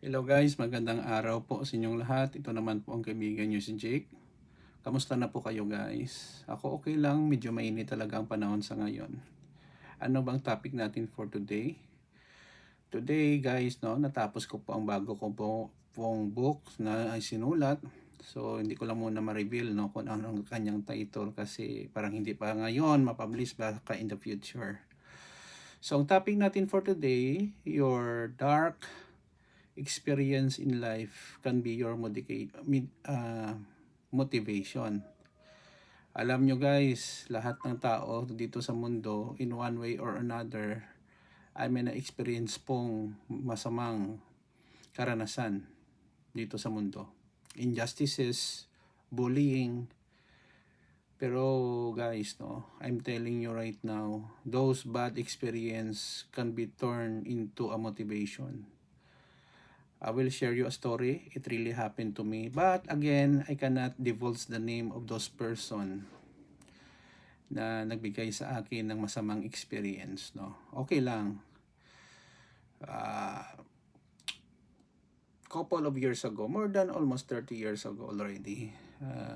Hello guys, magandang araw po sa inyong lahat. Ito naman po ang kaibigan nyo si Jake. Kamusta na po kayo guys? Ako okay lang, medyo mainit talaga ang panahon sa ngayon. Ano bang topic natin for today? Today guys, natapos ko po ang bago ko pong book na ay sinulat. So hindi ko lang muna ma-reveal kung ano ang kanyang title kasi parang hindi pa ngayon mapublish baka in the future. So ang topic natin for today, your dark experience in life can be your motivation. Alam nyo guys, lahat ng tao dito sa mundo, in one way or another, ay may na-experience pong masamang karanasan dito sa mundo. Injustices, bullying. Pero guys, I'm telling you right now, those bad experience can be turned into a motivation. I will share you a story. It really happened to me. But again, I cannot divulge the name of those person na nagbigay sa akin ng masamang experience. Okay lang. Couple of years ago, more than almost 30 years ago already,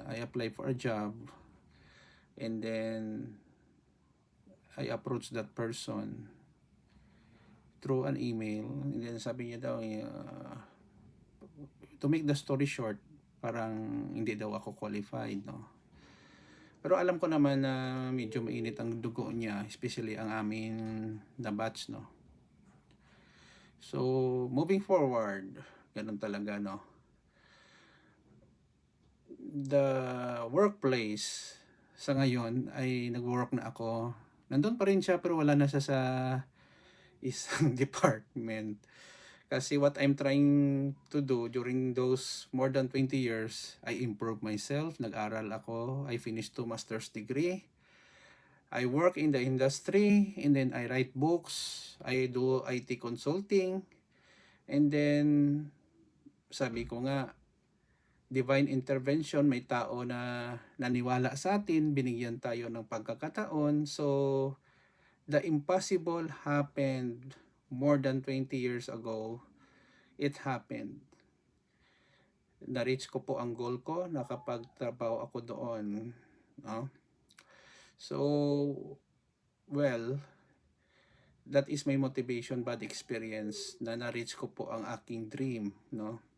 I applied for a job and then I approached that person through an email and then sabi niya daw, to make the story short, parang hindi daw ako qualified, Pero alam ko naman na medyo mainit ang dugo niya, especially ang amin na batch, So, moving forward, ganun talaga, The workplace sa ngayon ay nag-work na ako. Nandun pa rin siya pero wala na siya sa isang department. Kasi what I'm trying to do during those more than 20 years, I improve myself, nag-aral ako, I finished 2 master's degree, I work in the industry, and then I write books, I do IT consulting, and then sabi ko nga, divine intervention, may tao na naniwala sa atin, binigyan tayo ng pagkakataon, so the impossible happened more than 20 years ago. It happened. Na-reach ko po ang goal ko, nakapagtrabaho ako doon. So, well, that is my motivation, bad experience, na na-reach ko po ang aking dream,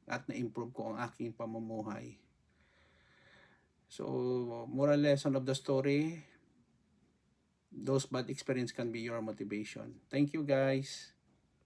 at na-improve ko ang aking pamumuhay. So, moral lesson of the story, those bad experience can be your motivation. Thank you guys.